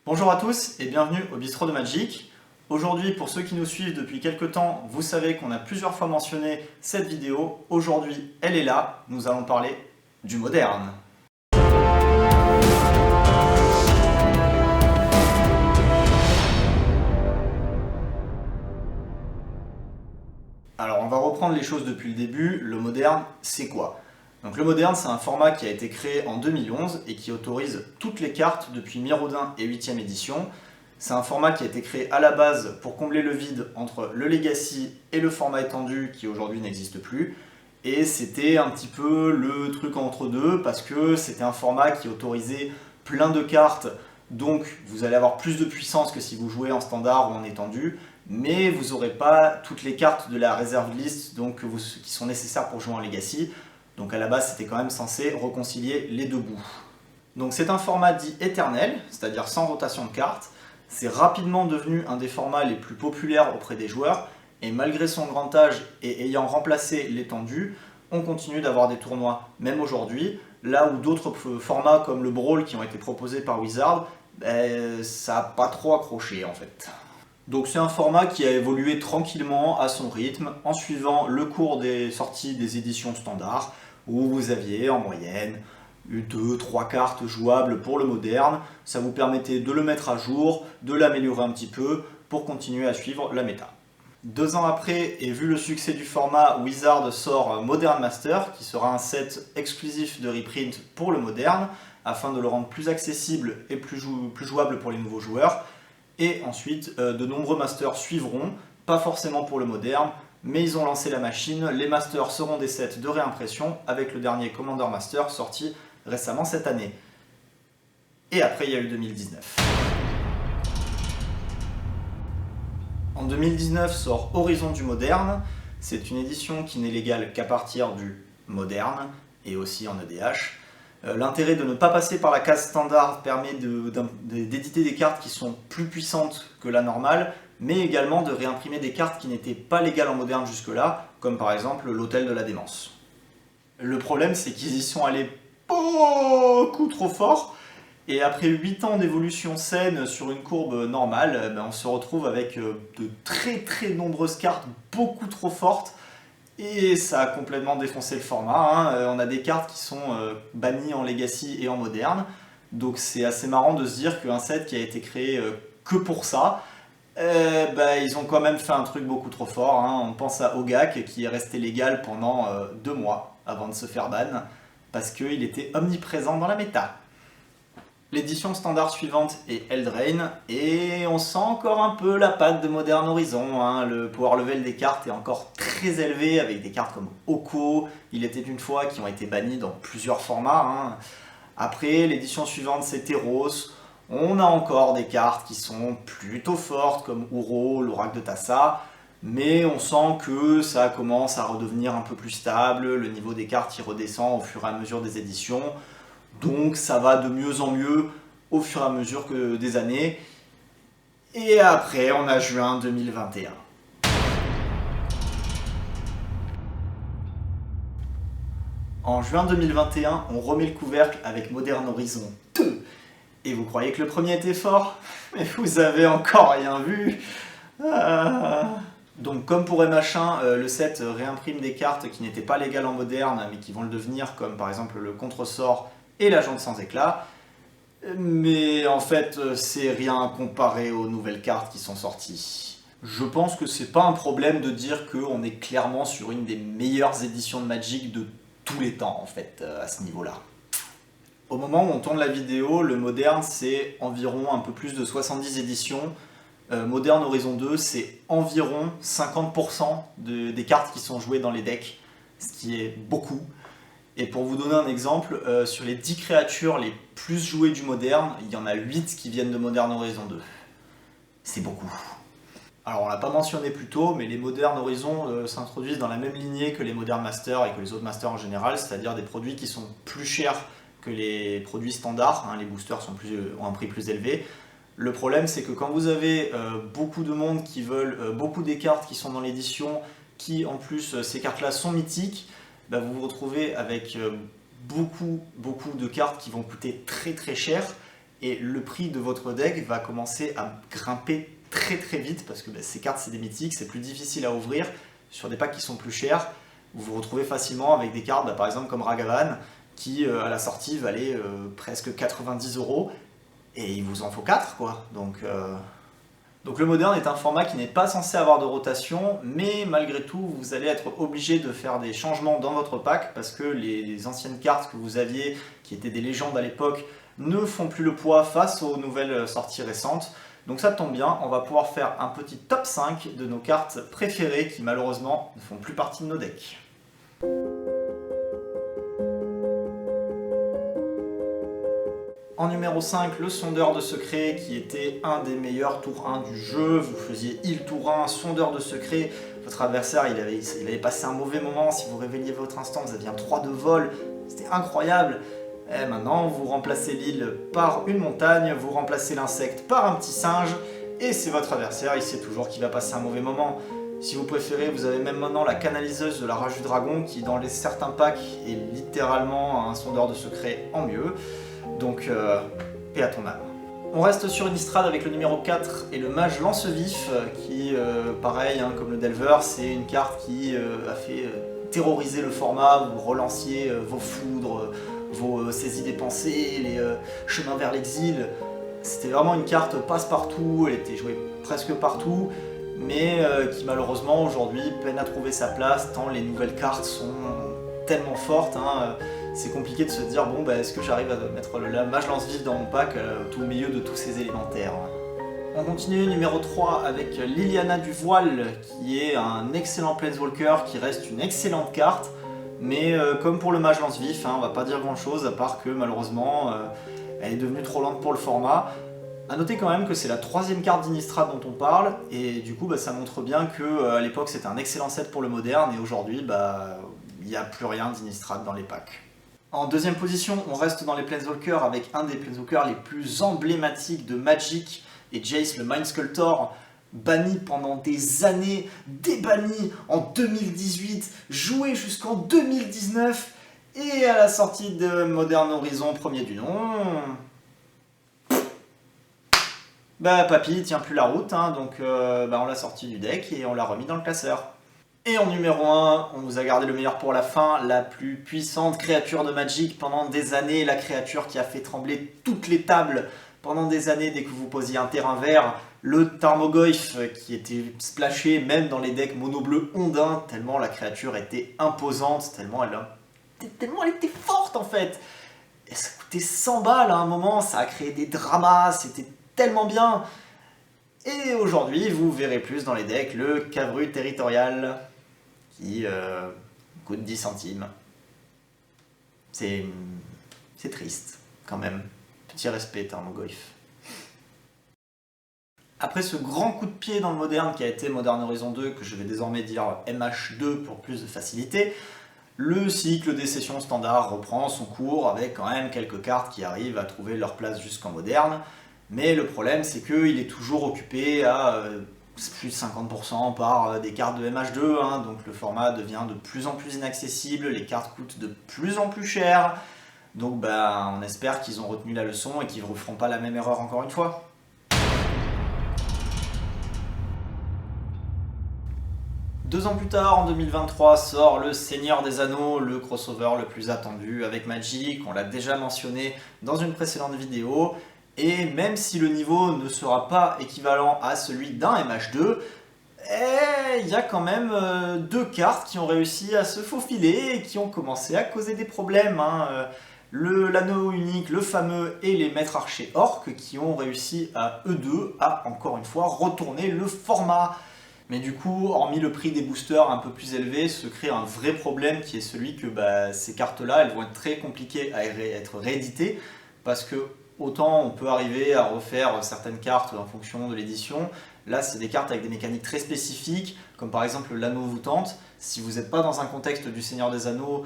Bonjour à tous et bienvenue au Bistrot de Magic. Aujourd'hui, pour ceux qui nous suivent depuis quelques temps, vous savez qu'on a plusieurs fois mentionné cette vidéo. Aujourd'hui, elle est là, nous allons parler du moderne. Alors on va reprendre les choses depuis le début. Le moderne, c'est quoi? Donc le moderne, c'est un format qui a été créé en 2011 et qui autorise toutes les cartes depuis Mirrodin et 8ème édition. C'est un format qui a été créé à la base pour combler le vide entre le Legacy et le format étendu qui aujourd'hui n'existe plus. Et c'était un petit peu le truc entre deux parce que c'était un format qui autorisait plein de cartes. Donc vous allez avoir plus de puissance que si vous jouez en standard ou en étendu. Mais vous n'aurez pas toutes les cartes de la réserve list qui sont nécessaires pour jouer en Legacy. Donc à la base, c'était quand même censé réconcilier les deux bouts. Donc c'est un format dit éternel, c'est-à-dire sans rotation de cartes. C'est rapidement devenu un des formats les plus populaires auprès des joueurs. Et malgré son grand âge et ayant remplacé l'étendu, on continue d'avoir des tournois, même aujourd'hui. Là où d'autres formats comme le Brawl qui ont été proposés par Wizard, ça n'a pas trop accroché en fait. Donc c'est un format qui a évolué tranquillement à son rythme en suivant le cours des sorties des éditions standards où vous aviez en moyenne 2-3 cartes jouables pour le moderne. Ça vous permettait de le mettre à jour, de l'améliorer un petit peu pour continuer à suivre la méta. 2 ans après, et vu le succès du format, Wizard sort Modern Master qui sera un set exclusif de reprint pour le moderne afin de le rendre plus accessible et plus jouable pour les nouveaux joueurs. Et ensuite, de nombreux masters suivront, pas forcément pour le moderne, mais ils ont lancé la machine. Les masters seront des sets de réimpression avec le dernier Commander Master sorti récemment cette année. Et après, il y a eu 2019. En 2019 sort Horizon du moderne. C'est une édition qui n'est légale qu'à partir du moderne et aussi en EDH. L'intérêt de ne pas passer par la case standard permet d'éditer des cartes qui sont plus puissantes que la normale, mais également de réimprimer des cartes qui n'étaient pas légales en moderne jusque-là, comme par exemple l'Hôtel de la Démence. Le problème, c'est qu'ils y sont allés beaucoup trop fort, et après 8 ans d'évolution saine sur une courbe normale, on se retrouve avec de très nombreuses cartes beaucoup trop fortes. Et ça a complètement défoncé le format. On a des cartes qui sont bannies en Legacy et en moderne. Donc c'est assez marrant de se dire qu'un set qui a été créé que pour ça, ils ont quand même fait un truc beaucoup trop fort. On pense à Ogak qui est resté légal pendant 2 mois avant de se faire ban parce qu'il était omniprésent dans la méta. L'édition standard suivante est Eldraine, et on sent encore un peu la patte de Modern Horizon. Le power level des cartes est encore très élevé, avec des cartes comme Oko, Il était une fois, qui ont été bannies dans plusieurs formats. Après, l'édition suivante c'est Teros. On a encore des cartes qui sont plutôt fortes, comme Uro, l'Oracle de Tassa, mais on sent que ça commence à redevenir un peu plus stable, le niveau des cartes y redescend au fur et à mesure des éditions. Donc ça va de mieux en mieux au fur et à mesure des années. Et après, on a juin 2021. En juin 2021, on remet le couvercle avec Modern Horizon 2. Et vous croyez que le premier était fort? Mais vous avez encore rien vu. Donc comme pour MH1, le set réimprime des cartes qui n'étaient pas légales en moderne, mais qui vont le devenir, comme par exemple le contresort et la jante sans éclat. Mais en fait, c'est rien comparé aux nouvelles cartes qui sont sorties. Je pense que c'est pas un problème de dire qu'on est clairement sur une des meilleures éditions de Magic de tous les temps, en fait, à ce niveau-là. Au moment où on tourne la vidéo, le moderne, c'est environ un peu plus de 70 éditions. Modern Horizon 2, c'est environ 50% des cartes qui sont jouées dans les decks, ce qui est beaucoup. Et pour vous donner un exemple, sur les 10 créatures les plus jouées du moderne, il y en a 8 qui viennent de Modern Horizon 2. C'est beaucoup. Alors on l'a pas mentionné plus tôt, mais les Modern Horizon s'introduisent dans la même lignée que les Modern Masters et que les autres Masters en général, c'est-à-dire des produits qui sont plus chers que les produits standards. Les boosters ont un prix plus élevé. Le problème, c'est que quand vous avez beaucoup de monde qui veulent beaucoup des cartes qui sont dans l'édition, qui en plus ces cartes-là sont mythiques, vous vous retrouvez avec beaucoup de cartes qui vont coûter très cher et le prix de votre deck va commencer à grimper très très vite parce que ces cartes c'est des mythiques, c'est plus difficile à ouvrir sur des packs qui sont plus chers. Vous vous retrouvez facilement avec des cartes par exemple comme Ragavan qui à la sortie valait presque 90 € et il vous en faut 4 quoi. Donc le moderne est un format qui n'est pas censé avoir de rotation, mais malgré tout vous allez être obligé de faire des changements dans votre pack parce que les anciennes cartes que vous aviez, qui étaient des légendes à l'époque, ne font plus le poids face aux nouvelles sorties récentes. Donc ça tombe bien, on va pouvoir faire un petit top 5 de nos cartes préférées qui malheureusement ne font plus partie de nos decks. En numéro 5, le sondeur de secret qui était un des meilleurs tour 1 du jeu. Vous faisiez heal tour 1, sondeur de secret. Votre adversaire il avait passé un mauvais moment. Si vous réveilliez votre instant, vous aviez un 3 de vol. C'était incroyable. Et maintenant, vous remplacez l'île par une montagne, vous remplacez l'insecte par un petit singe. Et c'est votre adversaire, il sait toujours qu'il va passer un mauvais moment. Si vous préférez, vous avez même maintenant la canaliseuse de la rage du dragon qui dans certains packs est littéralement un sondeur de secret en mieux. Donc, paix à ton âme. On reste sur Innistrad avec le numéro 4 et le mage lance-vif qui, pareil, comme le Delver, c'est une carte qui a fait terroriser le format. Vous relanciez vos foudres, vos saisies des pensées, les chemins vers l'exil. C'était vraiment une carte passe-partout, elle était jouée presque partout, mais qui malheureusement aujourd'hui peine à trouver sa place tant les nouvelles cartes sont tellement fortes. C'est compliqué de se dire, bon, est-ce que j'arrive à mettre le mage lance-vif dans mon pack tout au milieu de tous ces élémentaires. On continue, numéro 3, avec Liliana du Voile, qui est un excellent Planeswalker, qui reste une excellente carte, mais comme pour le mage lance-vif, on va pas dire grand-chose, à part que malheureusement, elle est devenue trop lente pour le format. A noter quand même que c'est la 3e carte d'Innistrad dont on parle, et du coup ça montre bien que à l'époque c'était un excellent set pour le moderne, et aujourd'hui il n'y a plus rien d'Innistrad dans les packs. En 2e position, on reste dans les Planeswalkers avec un des Planeswalkers les plus emblématiques de Magic, et Jace le Mind Sculptor, banni pendant des années, débanni en 2018, joué jusqu'en 2019, et à la sortie de Modern Horizon, premier du nom, papy tient plus la route, donc on l'a sorti du deck et on l'a remis dans le classeur. Et en numéro 1, on vous a gardé le meilleur pour la fin, la plus puissante créature de Magic pendant des années, la créature qui a fait trembler toutes les tables pendant des années dès que vous posiez un terrain vert, le Tarmogoyf qui était splashé même dans les decks mono bleu ondin, tellement la créature était imposante, tellement elle était forte en fait. Et ça coûtait 100 balles à un moment, ça a créé des dramas, c'était tellement bien. Et aujourd'hui, vous verrez plus dans les decks le Cavru territorial qui coûte 10 centimes. C'est triste, quand même. Petit respect, Tarmogoyf. Après ce grand coup de pied dans le moderne qui a été Modern Horizon 2, que je vais désormais dire MH2 pour plus de facilité, le cycle des sessions standards reprend son cours avec quand même quelques cartes qui arrivent à trouver leur place jusqu'en moderne. Mais le problème, c'est qu'il est toujours occupé à plus de 50% par des cartes de MH2, donc le format devient de plus en plus inaccessible, les cartes coûtent de plus en plus cher, donc on espère qu'ils ont retenu la leçon et qu'ils ne referont pas la même erreur encore une fois. Deux ans plus tard, en 2023, sort le Seigneur des Anneaux, le crossover le plus attendu avec Magic, on l'a déjà mentionné dans une précédente vidéo. Et même si le niveau ne sera pas équivalent à celui d'un MH2, il y a quand même deux cartes qui ont réussi à se faufiler et qui ont commencé à causer des problèmes. L'anneau unique, le fameux, et les maîtres archers orques qui ont réussi à eux deux à, encore une fois, retourner le format. Mais du coup, hormis le prix des boosters un peu plus élevé, se crée un vrai problème qui est celui que ces cartes-là, elles vont être très compliquées à être rééditées parce que autant on peut arriver à refaire certaines cartes en fonction de l'édition. Là, c'est des cartes avec des mécaniques très spécifiques, comme par exemple l'anneau voûtante. Si vous n'êtes pas dans un contexte du Seigneur des Anneaux,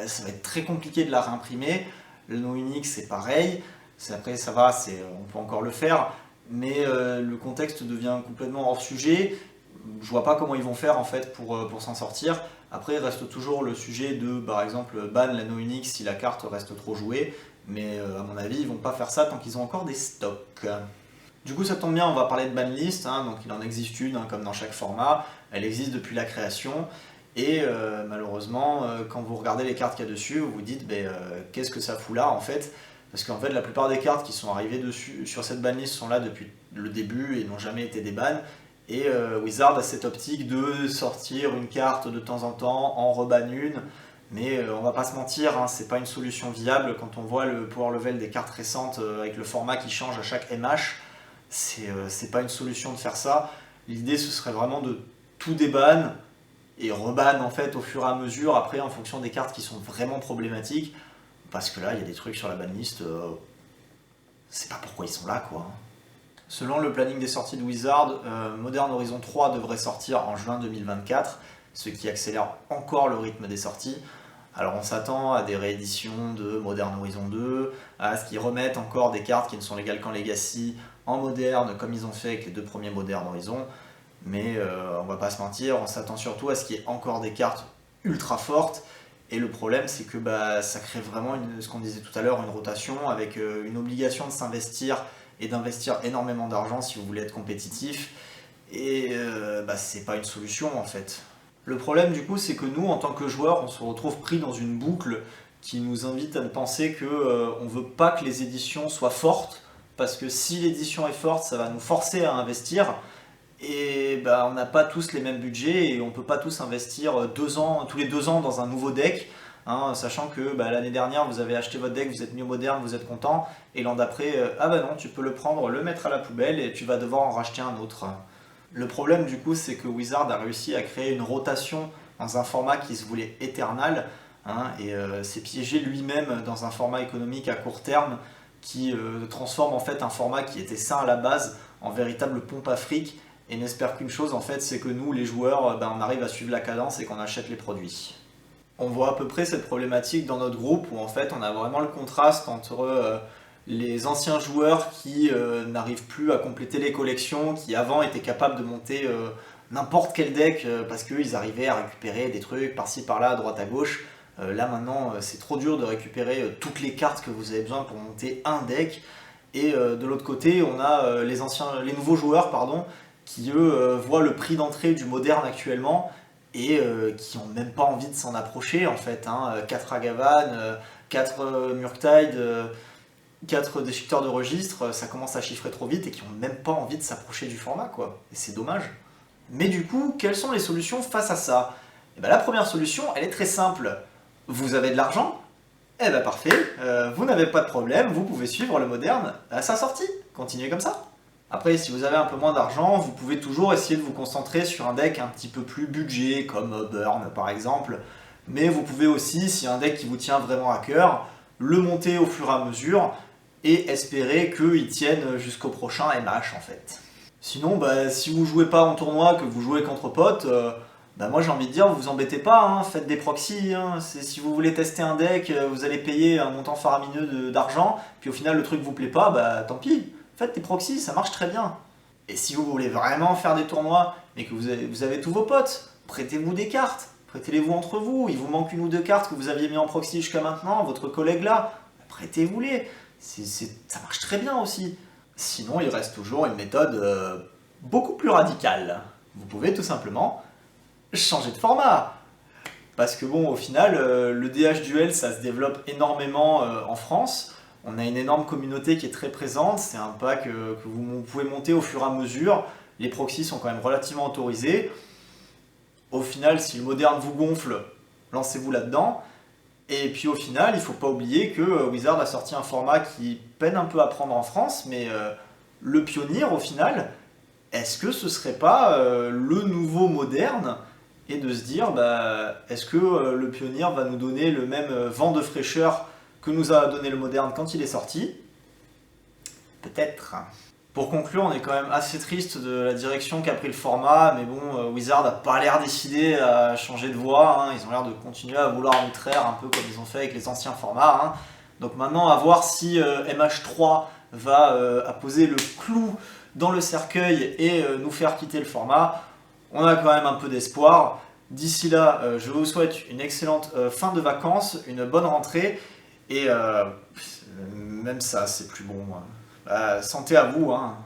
ça va être très compliqué de la réimprimer. L'anneau unique, c'est pareil. Après, ça va, on peut encore le faire. Mais le contexte devient complètement hors sujet. Je vois pas comment ils vont faire en fait pour s'en sortir. Après, il reste toujours le sujet de, par exemple, ban l'anneau unique si la carte reste trop jouée. Mais à mon avis, ils vont pas faire ça tant qu'ils ont encore des stocks. Du coup, ça tombe bien, on va parler de banlist, hein, donc il en existe une, hein, comme dans chaque format, elle existe depuis la création, et malheureusement, quand vous regardez les cartes qu'il y a dessus, vous vous dites, qu'est-ce que ça fout là en fait? Parce qu'en fait, la plupart des cartes qui sont arrivées dessus, sur cette banlist sont là depuis le début et n'ont jamais été des bans, et Wizard a cette optique de sortir une carte de temps en temps, en reban une, mais on va pas se mentir, hein, c'est pas une solution viable quand on voit le power level des cartes récentes avec le format qui change à chaque MH. C'est pas une solution de faire ça. L'idée ce serait vraiment de tout déban et reban en fait au fur et à mesure après en fonction des cartes qui sont vraiment problématiques. Parce que là il y a des trucs sur la banlist, c'est pas pourquoi ils sont là quoi. Selon le planning des sorties de Wizard, Modern Horizon 3 devrait sortir en juin 2024, ce qui accélère encore le rythme des sorties. Alors on s'attend à des rééditions de Modern Horizon 2, à ce qu'ils remettent encore des cartes qui ne sont légales qu'en Legacy en moderne, comme ils ont fait avec les 2 premiers Modern Horizon. Mais on va pas se mentir, on s'attend surtout à ce qu'il y ait encore des cartes ultra fortes. Et le problème c'est que ça crée vraiment, ce qu'on disait tout à l'heure, une rotation avec une obligation de s'investir et d'investir énormément d'argent si vous voulez être compétitif. Et c'est pas une solution en fait. Le problème du coup c'est que nous en tant que joueurs on se retrouve pris dans une boucle qui nous invite à penser qu'on veut pas que les éditions soient fortes parce que si l'édition est forte ça va nous forcer à investir et on n'a pas tous les mêmes budgets et on peut pas tous investir tous les 2 ans dans un nouveau deck, hein, sachant que l'année dernière vous avez acheté votre deck, vous êtes mis au moderne, vous êtes content et l'an d'après non tu peux le prendre, le mettre à la poubelle et tu vas devoir en racheter un autre. Le problème du coup c'est que Wizard a réussi à créer une rotation dans un format qui se voulait éternel, hein, et s'est piégé lui-même dans un format économique à court terme qui transforme en fait un format qui était sain à la base en véritable pompe à fric et n'espère qu'une chose en fait, c'est que nous les joueurs on arrive à suivre la cadence et qu'on achète les produits. On voit à peu près cette problématique dans notre groupe où en fait on a vraiment le contraste entre les anciens joueurs qui n'arrivent plus à compléter les collections, qui avant étaient capables de monter n'importe quel deck parce qu'ils arrivaient à récupérer des trucs par-ci par-là, à droite à gauche. Là maintenant c'est trop dur de récupérer toutes les cartes que vous avez besoin pour monter un deck. Et de l'autre côté on a les nouveaux joueurs qui eux voient le prix d'entrée du moderne actuellement et qui n'ont même pas envie de s'en approcher en fait. 4 Agavan, 4 Murktide, 4 déchiqueteurs de registre, ça commence à chiffrer trop vite et qui n'ont même pas envie de s'approcher du format quoi. Et c'est dommage. Mais du coup, quelles sont les solutions face à ça? La première solution, elle est très simple. Vous avez de l'argent? Parfait, vous n'avez pas de problème, vous pouvez suivre le moderne à sa sortie. Continuez comme ça. Après, si vous avez un peu moins d'argent, vous pouvez toujours essayer de vous concentrer sur un deck un petit peu plus budget, comme Burn par exemple. Mais vous pouvez aussi, si un deck qui vous tient vraiment à cœur, le monter au fur et à mesure et espérer qu'il tienne jusqu'au prochain MH en fait. Sinon, si vous jouez pas en tournoi, que vous jouez contre potes, moi j'ai envie de dire, vous embêtez pas, hein, faites des proxys. Hein. Si vous voulez tester un deck, vous allez payer un montant faramineux d'argent, puis au final le truc vous plaît pas, tant pis. Faites des proxys, ça marche très bien. Et si vous voulez vraiment faire des tournois, mais que vous avez tous vos potes, prêtez-vous des cartes, prêtez-les-vous entre vous, il vous manque 1 ou 2 cartes que vous aviez mis en proxy jusqu'à maintenant, votre collègue là, prêtez-vous-les, ça marche très bien aussi. Sinon, il reste toujours une méthode beaucoup plus radicale. Vous pouvez tout simplement changer de format. Parce que au final, le DH Duel, ça se développe énormément en France. On a une énorme communauté qui est très présente, c'est un pack que vous pouvez monter au fur et à mesure. Les proxys sont quand même relativement autorisés. Au final, si le moderne vous gonfle, lancez-vous là-dedans. Et puis au final, il ne faut pas oublier que Wizard a sorti un format qui peine un peu à prendre en France, mais le Pionnier, au final, est-ce que ce serait pas le nouveau moderne? Et de se dire, est-ce que le Pionnier va nous donner le même vent de fraîcheur que nous a donné le moderne quand il est sorti? Peut-être. Pour conclure, on est quand même assez triste de la direction qu'a pris le format, mais Wizard n'a pas l'air décidé à changer de voie, hein. Ils ont l'air de continuer à vouloir nous traire un peu comme ils ont fait avec les anciens formats, hein. Donc maintenant, à voir si MH3 va apposer le clou dans le cercueil et nous faire quitter le format. On a quand même un peu d'espoir. D'ici là, je vous souhaite une excellente fin de vacances, une bonne rentrée, et Même ça, c'est plus bon. Santé à vous, hein.